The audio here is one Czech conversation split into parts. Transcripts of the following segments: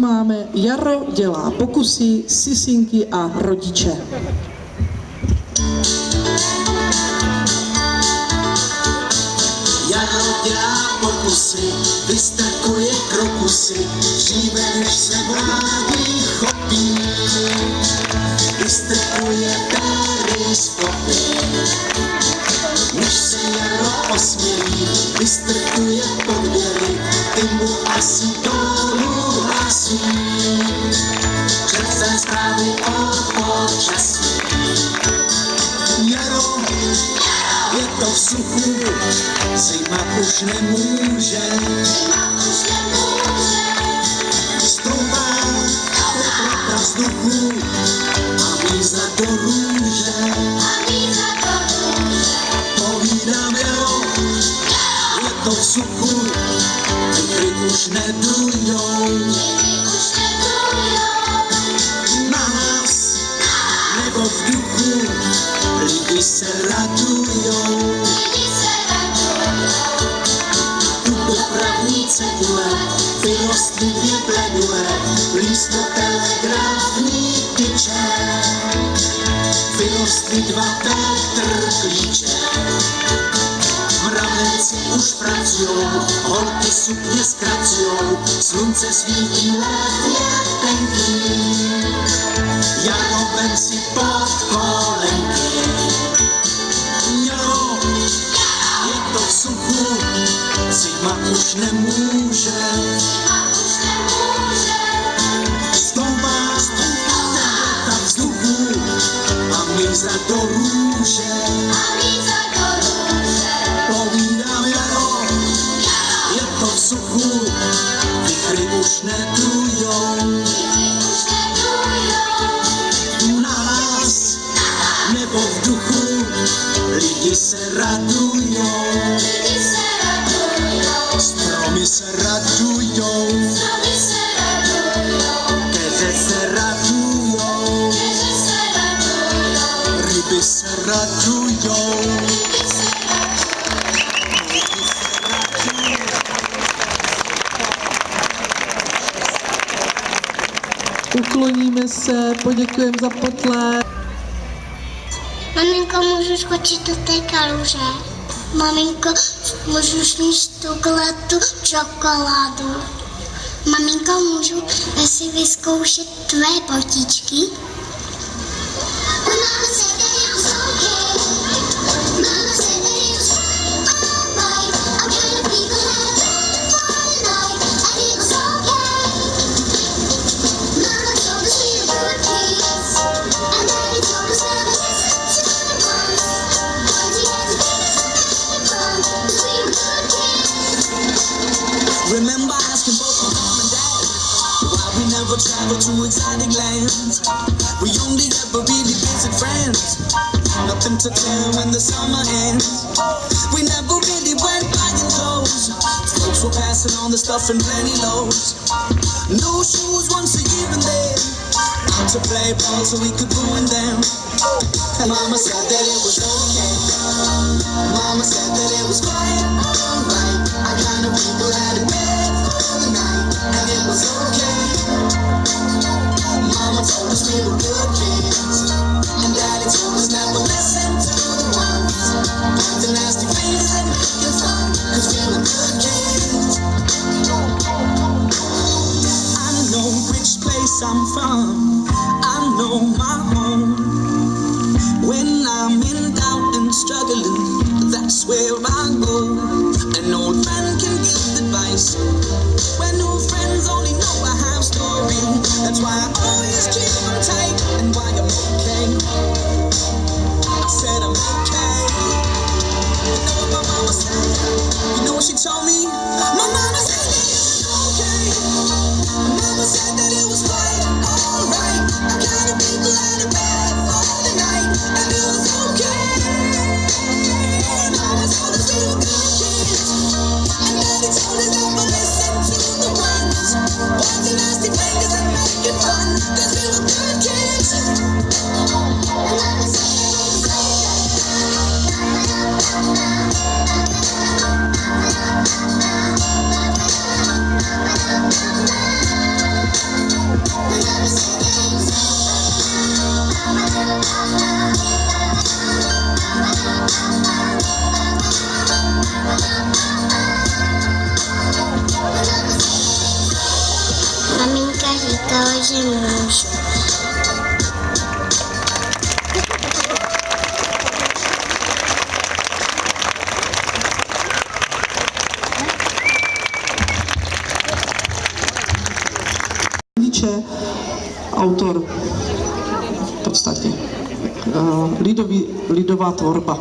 máme Jaro dělá pokusy, sisinky a rodiče. Jaro dělá pokusy, vystrkuje krokusy, dříve než se vládí chopí. Vystrkuje péry z popy, než se Jaro osmělí, vystrkuje podběry, ty mu asi dolů hlásí. Četce zprávy o počasí. Jaro je to v suchu, zima už nemůže. Stoupá teplota vzduchu a míza do růže. Povídám Jaro, je to v suchu, vítry už nedujou. Na nás nebo v duchu lidi se radujou. Tu dopravní cedule vyrostly dvě pledule, blízko telegrafní tyče. Vyrostly dva Petrklíče. Mravenci už pracujou, holky sukně zkracujou, slunce svítí, let je tenký. Jaro, vem si pod kolenky. Jaro, je to v suchu, zima už nemůže. Stoupá teplota vzduchu a míza do růže. Povídám Jaro, je to v suchu, vítry už nedujou. Na nás nebo v duchu lidi se radujou. Stromy se radujou. Keře se radujou. Ryby se radujou. Ukloníme se, poděkujeme za potlesk. Maminko, můžu skočit do té kaluže? Maminko, můžu sníst tu čokoládu? Maminko, můžu si vyzkoušet tvé botičky? Remember asking both my mom and dad why we never travel to exotic lands. We only ever really visit friends. Nothing to tell when the summer ends. We never really went buying clothes. Folks were passing on the stuff in plenty loads. No shoes once a year and then out to play ball so we could ruin them. And Mama said that it was okay. Mama said that it was quite alright. Our kind of people had it bad for the night, and it was okay. Mama told us we were good kids, and Daddy told us never listen to the ones with the nasty faces and making fun, cause we were good kids. I know which place I'm from, I know my home. When I'm in doubt and struggling, that's where I go. An old friend can give advice when new friends only know I have story. That's why I always keep them tight and why I'm okay. I said I'm okay. You know what my mama said? You know what she told me? My mama said that it was okay. My mama said that it was quite alright. I kind of people had it bad for the night, and it was okay. říkala, že můžu. Autor v podstatě lidová tvorba.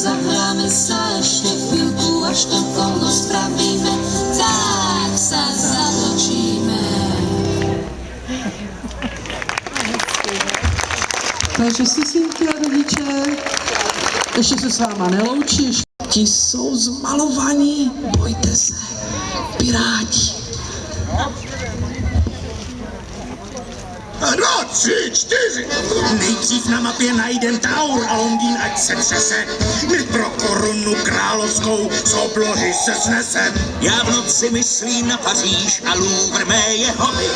Zahráme se ještě chvilku, až to kolo spravíme, tak se zatočíme. Takže Sisinky a rodiče, ještě se s váma neloučí. Ti jsou zmalovaní, bojte se, piráti. 2, 3, 4. Nejdřív na mapě najdem Taur a Londýn, ať se třese. My pro korunu královskou z oblohy se snesem. Já v noci myslím na Paříž a Louvre mé jehomy.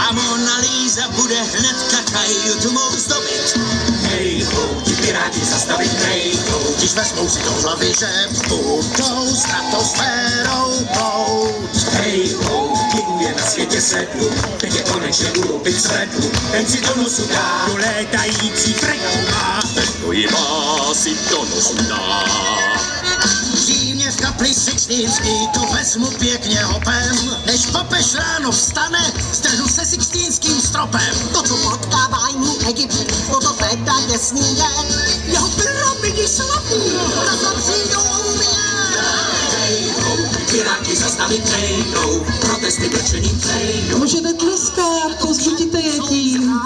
A Mona Lisa bude hnedka kajutu zdobit. Hej ho, ti piráti zastavit nejkou, když vezmou si do hlavy, že budou stratosférou plout. Hej ho, kinu je na světě 7, teď je konečně ulupit svedlu. Ten si do nosu dá do létající fregatu má, ten to ji má si do nosu dá. Římě v kapli Sixtínský to vezmu pěkně hopem, než papež ráno vstane, strhnu se Sixtínským stropem. To, co potkává jiný Egypt, toto feta děsný je, jeho pyramidy svatý, na přijdou mě. Piráti zastavit nejdou, protesty mlčením přejdou. Můžete tleskat, povzbudíte je tím.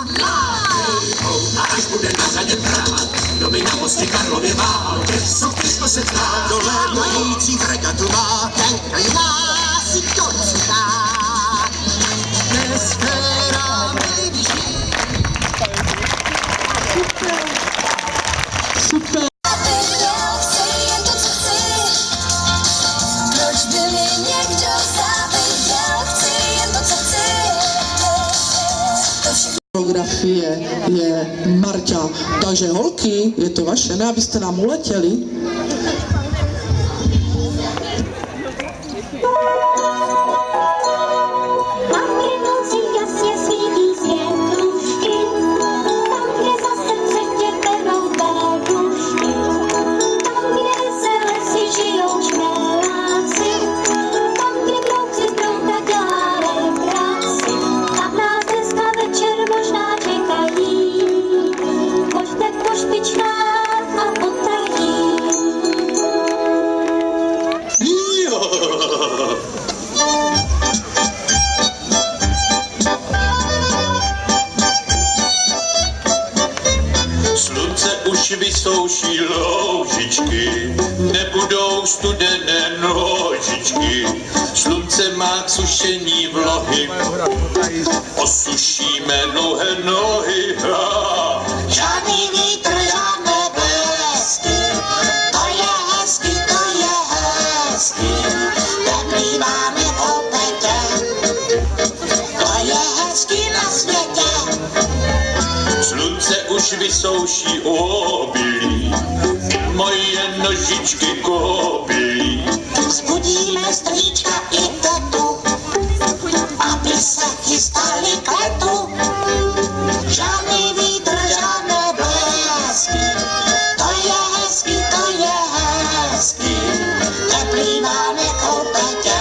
A až bude na řadě trvat, doby na mostě Karlově války, Sofísko se tká do létající fregatu má. Ten, kdo nás si to říká, nesféra nejvyšší. Super. Fotografie je Marta. Takže holky, je to vaše, ne abyste nám uletěli. Vysouší loužičky, nebudou studené nožičky. Slunce má k sušení v nohy, osušíme dlouhé nohy. Žádný vítr, žádné blesky, to je hezký, neplýváme opětě, to je hezký na světě. Slunce už vysouší obilí, moje nožičky kobylí. Vzbudíme strýčka i tetu, aby se chystali k letu. Žádný vítr, žádné blesky, to je hezký, neplýváme koupetě,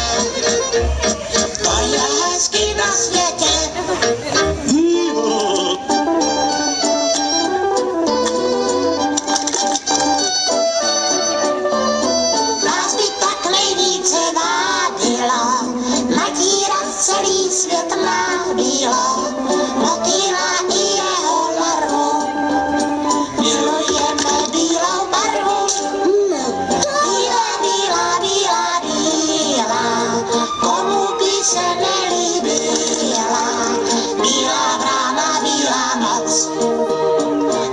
to je hezký na světě. Nás by tak nejvíce vábilo, natírat celý svět má bílo, motýla i jeho larvu, milujeme bílou barvu. Bílá, komu by se nelíbila, bílá vrána, bílá noc,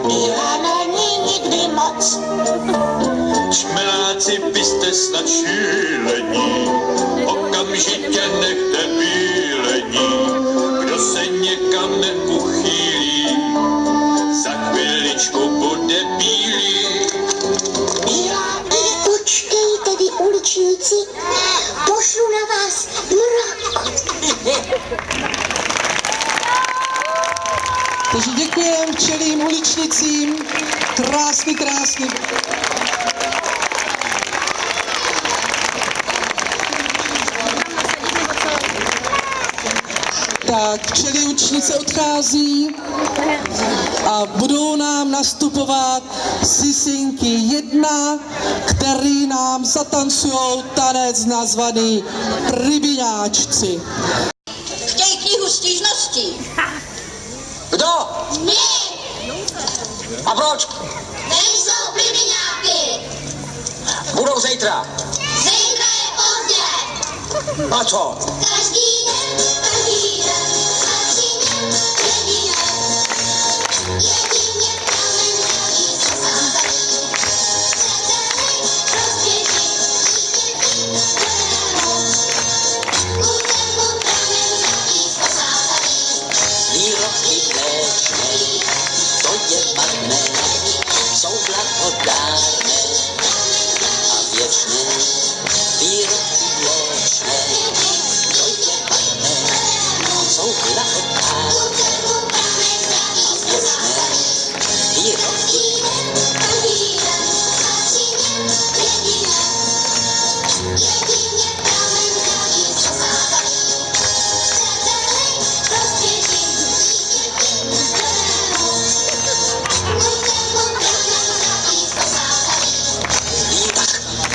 bílé není nikdy moc. Čmeláci, byste snad šílení, okamžitě nechte bílení. Kdo se někam neuchýlí, za chviličku bude bílý. Počkejte vy uličníci, pošlu na vás mrak. Takže děkujeme včelým uličnicím. Krásný. Tak včely učnice odchází a budou nám nastupovat sisinky 1, který nám zatancují tanec nazvaný Rybiňáčci. Chtějí knihu stížností. Kdo? My A proč? nejsou plimiňáky, Budou zítra. zítra je pozdě. A co? Každý den, začíná jedině kamen mraví zasávají. Sedeli rozběží, dítěti zelenou, kutem kamen mraví zasávají. Výrobky mléčné, to je barvné, jsou blahodárné a věčné. Výrobky mléčné, to je barvné, jsou blahodárné a věčné. Výrobky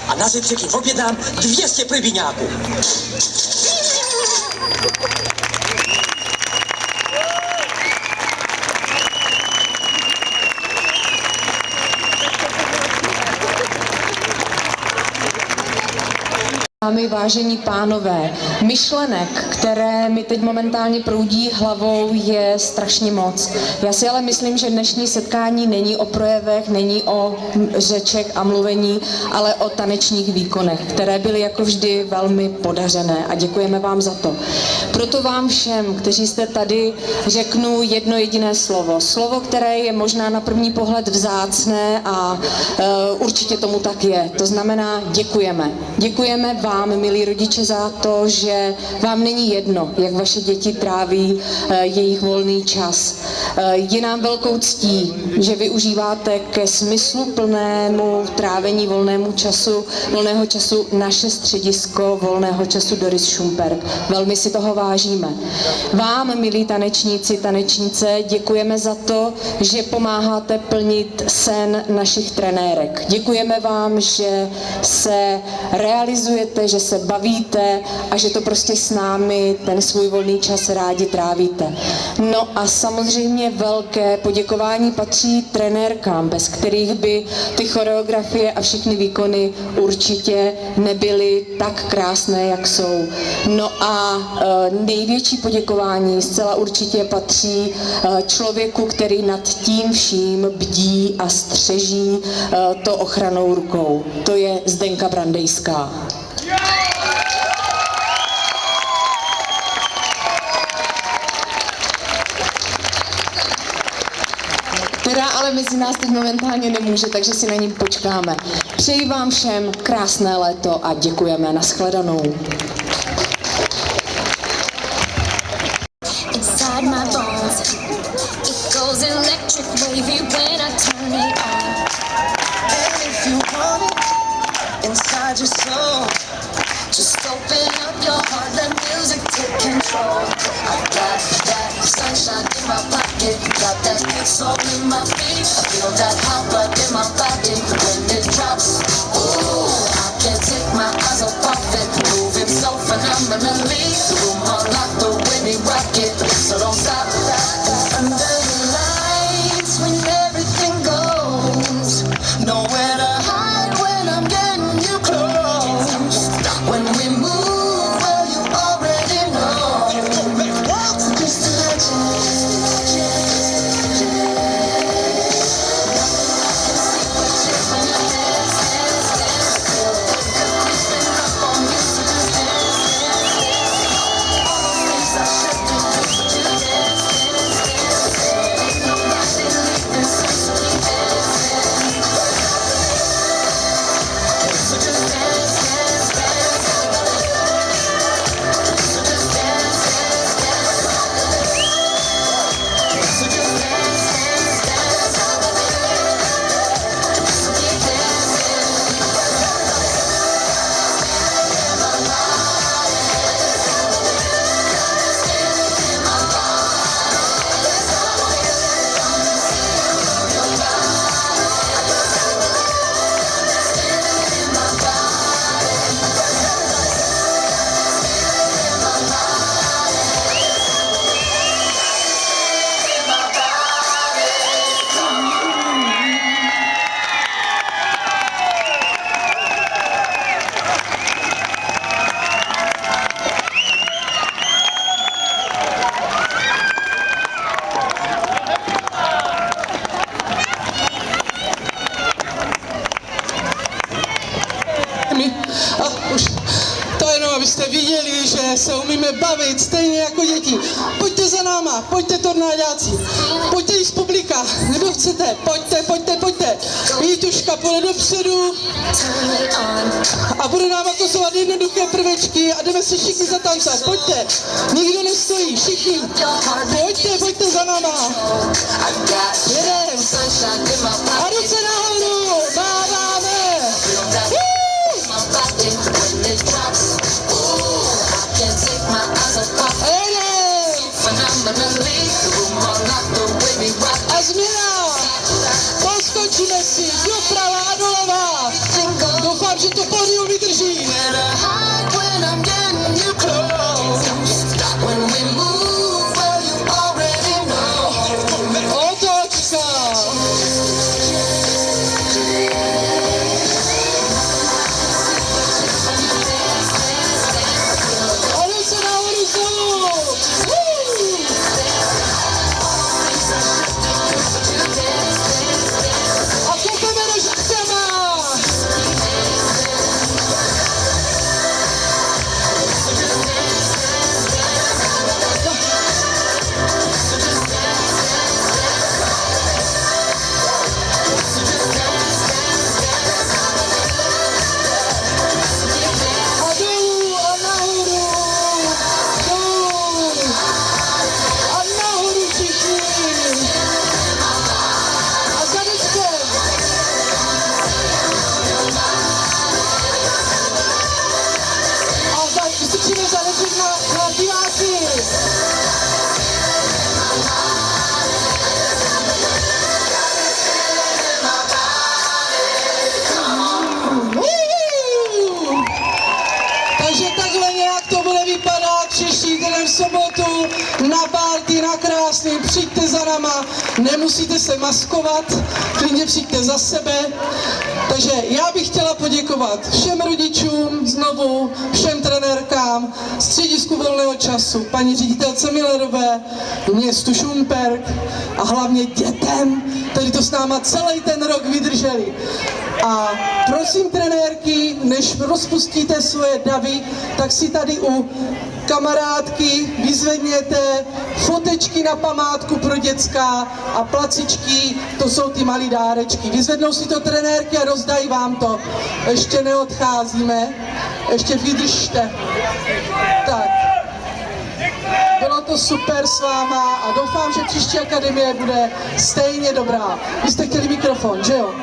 a na zítřek jim objednám 200 plibiňáků. Dámy, vážení pánové, myšlenek, které mi teď momentálně proudí hlavou, je strašně moc. Já si ale myslím, že dnešní setkání není o projevech, není o řečech a mluvení, ale o tanečních výkonech, které byly jako vždy velmi podařené a děkujeme vám za to. Proto vám všem, kteří jste tady, řeknu jedno jediné slovo. Slovo, které je možná na první pohled vzácné a určitě tomu tak je. To znamená děkujeme. Děkujeme vám, milí rodiče, za to, že vám není jedno, jak vaše děti tráví jejich volný čas. Je nám velkou ctí, že využíváte ke smysluplnému trávení volného času naše středisko volného času Doris Šumperk. Velmi si toho vážíme. Vám, milí tanečníci, tanečnice, děkujeme za to, že pomáháte plnit sen našich trenérek. Děkujeme vám, že se realizujete, že se bavíte a že to prostě s námi ten svůj volný čas rádi trávíte. No a samozřejmě velké poděkování patří trenérkám, bez kterých by ty choreografie a všechny výkony určitě nebyly tak krásné, jak jsou. No a největší poděkování zcela určitě patří člověku, který nad tím vším bdí a střeží to ochranou rukou. To je Zdenka Brandejská. Která ale mezi nás teď momentálně nemůže, takže si na ní počkáme. Přeji vám všem krásné léto a děkujeme. Nashledanou. Inside my bones, it goes electric wavy when I turn it on. And if you want it inside your soul, Just open up your heart, let music take control. I got that sunshine in my pocket, got that good soul in my feet. I feel that hot blood in my body when it drops. Ooh, I can't take my eyes off of it, moving so phenomenally. The room on lock, the way we rock it, so don't stop. Under the lights, when everything goes, nowhere to hide when I'm getting you close. When we move, well, you already know. Just a abyste viděli, že se umíme bavit stejně jako děti. Pojďte za náma, pojďte tornáďáci, pojďte i z publika, kdo chcete, pojďte, pojďte, pojďte. Vítuška půjde dopředu a bude nám akosovat jednoduché prvečky a jdeme si všichni zatancat, pojďte, nikdo nestojí, všichni, pojďte, pojďte za náma. Jedem. A ruce nahoru, máváme. A změna! Poskočíme si doprava a doleva! Doufám, že to pódium vydrží! Otočka! A ruce nahoru znovu! A kopeme nožičkama! A dolů a nahoru! Dolů! A nahoru všichni! A za diskem! A tak vystrčíme zanečit na diváky! Takže takhle nějak to bude vypadat příští týden v sobotu na party, na krásný, přijďte za náma, nemusíte se maskovat, klidně přijďte za sebe. Takže já bych chtěla poděkovat všem rodičům znovu, všem trenérkám, středisku středisku volného času, paní ředitelce Millerové, městu Šumperk a hlavně dětem, kteří to s náma celý ten rok vydrželi. A prosím trenérky, než rozpustíte svoje davy, tak si tady u kamarádky vyzvedněte fotečky na památku pro děcka a placičky, to jsou ty malý dárečky. Vyzvednou si to trenérky a rozdají vám to. Ještě neodcházíme, ještě vydržte. Tak. Bylo to super s váma a doufám, že příští akademie bude stejně dobrá. Vy jste chtěli mikrofon, že jo?